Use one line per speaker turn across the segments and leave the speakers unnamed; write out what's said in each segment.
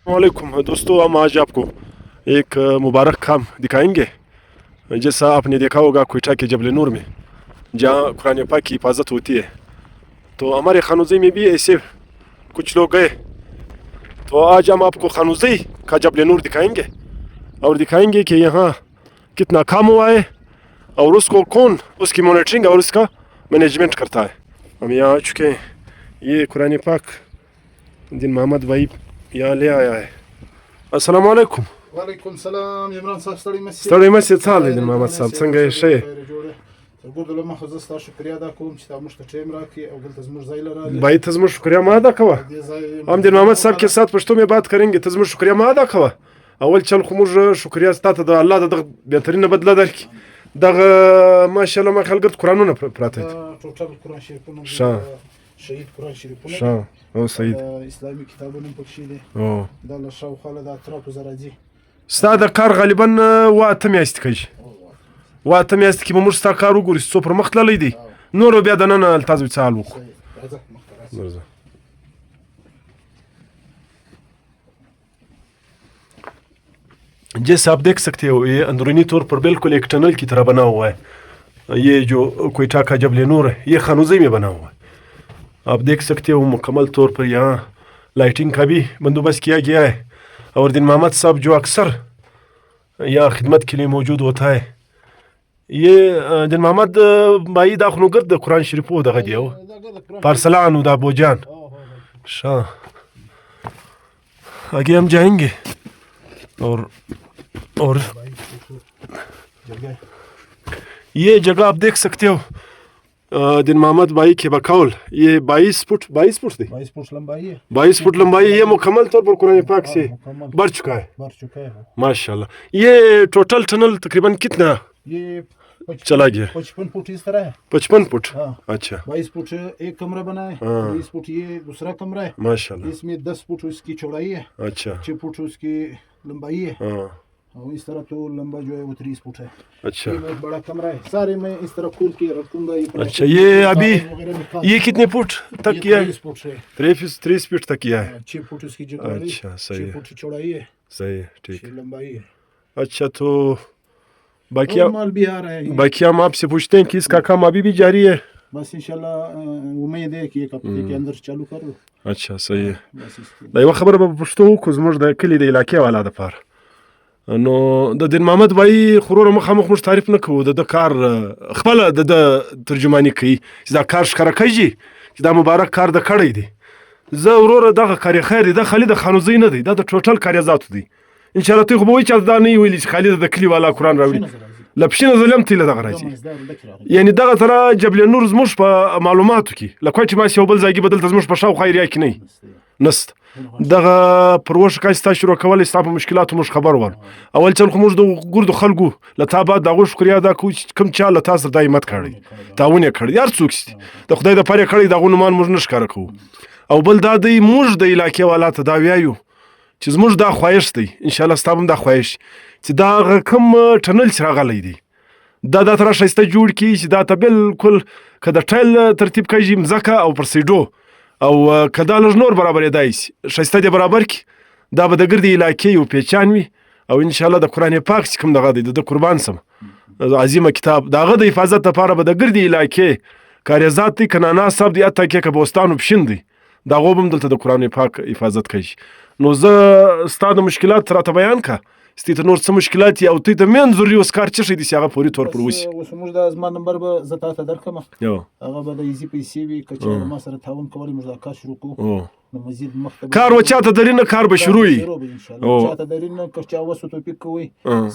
वालेकुम दोस्तों, हम आज आपको एक मुबारक काम दिखाएंगे। जैसा आपने देखा होगा क्वेटा के जबल नूर में जहाँ कुरान पाक की हिफाजत होती है, तो हमारे खानूज़ी में भी ऐसे कुछ लोग गए। तो आज हम आपको खानूज़ी का जबल नूर दिखाएंगे और दिखाएंगे कि यहाँ कितना काम हुआ है और उसको कौन उसकी मॉनिटरिंग और उसका मैनेजमेंट करता है। हम यहाँ आ चुके हैं। ये कुरान पाक दिन मोहम्मद भाई यहाँ ले आया है। अस्सलाम वालेकुम।
वालेकुम सलाम इमरान साहब
ستړی مشه څه حال دی محمد صاحب، څنګه یې ښه یې؟
ګردله مخه زه ستا شکریا ادا کوم چې تا موږ ته ټایم راکړې او دلته زموږ ځای له راغلې
भाई तज़मो शुक्रिया मा अदा कवा। हम दिन मोहम्मद साहब के साथ पश्तो में बात करेंगे। तज़मो शुक्रिया मा अदा कवा। अول चल खो موږ शुक्रिया ستاته د الله د بهترینه بدله درکې دغه ماشاءالله ما خلګت قرانونه پراته دي.
ټوټل قران شریفونه شهید قران شریفونه
شاه او سید
اسلامي کتابونه پکې دي. دا له شاوخوا له اطرافو زره دي.
ستا د کار غالبا واته میاشتې کوي. واته میاشتې کې به موږ ستا کار وګورو څو پر مخ تللی دی، نور بیا دننه التاز وڅال وکړو. जैसे आप देख सकते हो ये अंदरूनी तौर पर बिल्कुल एक टनल की तरह बना हुआ है। ये जो क्वेटा का जबल नूर है ये खानूज़ी में बना हुआ है। आप देख सकते हो मुकम्मल तौर पर यहाँ लाइटिंग का भी बंदोबस्त किया गया है। और दिन मोहम्मद साहब जो अक्सर यहाँ खिदमत के लिए मौजूद होता है, ये दिन मोहम्मद भाई दाखिल गर्द कुरान शरीफ हो दगा दिया पार्सलान उदा बोजान शाह। आगे हम जाएंगे और ये जगह आप देख सकते हो दिन मोहम्मद भाई के बकौल ये 22 फुट थी।
22 फुट लंबाई है।
22 फुट लंबाई ये मुकम्मल तौर पर कुरान पाक से बढ़ चुका है माशाल्लाह। ये टोटल टनल तकरीबन कितना
ये
चला गया?
55 फुट इस तरह है।
55 फुट। अच्छा।
22 फुट एक कमरा बना है, 20 फुट ये दूसरा कमरा है
माशाल्लाह।
इसमें 10 फुट इसकी चौड़ाई है।
अच्छा।
6 फुट उसकी लंबाई है और इस तरह तो लंबा जो है वो 30 फुट है।
अच्छा।
ये एक बड़ा कमरा है, सारे मैं इस तरह खोल के रखूंगा।
अच्छा, ये अभी ये कितने फुट तक किया है?
30 फुट है।
30 फुट तक किया है।
6 फुट इसकी जगह।
अच्छा सही है।
6 फुट चौड़ाई है।
सही है, ठीक।
6 लंबाई है।
अच्छा, तो बाकी
माल भी आ रहा है।
बाकी हम आपसे पूछते हैं कि इसका काम अभी भी जारी है?
बस इंशाल्लाह उम्मीद है कि एक हफ्ते के अंदर चालू कर लो।
अच्छा सही है। دا یو خبره به پښتو کو زموږ د کلی د علاقې والا د پاره نو د دین محمد بای خرور مخامخ مش تعریف نه کوو د کار خپل د ترجمانی کوي چې دا کار ښکاره کوي چې دا مبارک کار د کړی دی. زه ورور دغه کار خیر دی د خالد خانوزی نه دی، دا د ټوټل کاریزات دی. ان شاء الله ته خو به وایي چې دا نه ویلی چې خالد د کلی والا قران راوړي لپشینه ظلم تیله دغه راځي. یعنی دغه ترا جبل نور زموږ په معلوماتو کې لکه چې ما یو بل ځای کې بدل زموږ په شاو خیریه کې نه نست دغه پروش کاستا شروع کول استاپ مشکلاتو مش خبر ور. اول چل خو موږ د ګردو خلکو لتابات دغه شکریا دا کو کوم چا له تاسو دایمت کړی تاونه کړی یار څوک د خدای د پاره کړی دغه نومان موږ نشکاره کوو. او بل دا دی موږ د علاقې والا ته دا ویایو چې زموږ دا خواهش دی ان شاء الله ستابم دا خواهش چې دا کوم ټنل چې راغلی دی دا تر شایسته جوړ کی چې دا ته بالکل کده ټل ترتیب کوي مزکه او پرسیډو او کدا لږ نور برابر دایس شایسته دی برابر کی دا به د ګردی علاقې یو پیچان وي. او ان شاء الله د قران پاک کوم دغه دی د قربان سم عظیمه کتاب دغه د حفاظت لپاره به د ګردی علاقې کاریزات دی کنانا صاحب دی اته کې کبوستانو پښیندي دا غوبم دلته د قران پاک حفاظت کوي. نو زه ستاسو مشکلات راته بیان کا ستې نور څه مشکلات او ته د مین ضروري وسکار چې شي د سیاغه پوری تور پر وسی
اوس موږ د ازمان نمبر به زتا ته درکمه هغه به د ایزي پیسې وی کچې ما سره تعاون کولی موږ دا کار شروع کوو نو مزید مختبر
کار وچاته درینه کار به شروع وي
ان شاء الله چاته درینه کچا وسو توپیک کوي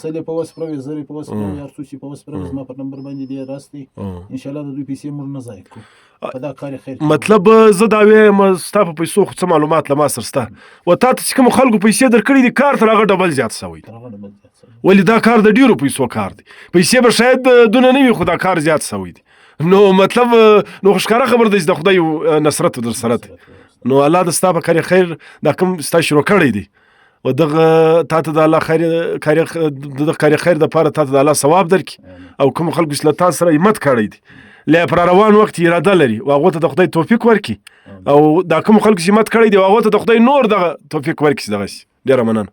سلی په وس پروي زری په وس پروي یار څوسي په وس پروي ما پر نمبر باندې دی راستي ان شاء الله د دوی پیسې موږ نه ځای کو په دا کار خیر. مطلب
زه دا وایم ستا په پیسو خو څه معلومات لما سره ستا و تا ته کوم خلکو پیسې درکړي دي کار تر هغه ډبل زیات شوی ولی دا کار د ډیرو پیسو کار دی پیسې به شاید دونه نه وي خو دا کار زیات شوی دی. نو مطلب نو ښکاره خبر دی د خدای نصرت در سره نو الله د ستا په کار خیر دا کوم ستا شروع کړی دی و دغه تا ته د الله خیر کار خیر د پاره تا ته د الله ثواب درکړي او کوم خلکو چې تاسو سره همت کړی دی لا پر روان وخت اراده لري او هغه ته د خدای توفیق ورکړي او دا کوم خلکو چې همت کړی دی هغه ته د خدای نور د توفیق ورکړي دغه ډیره مننه.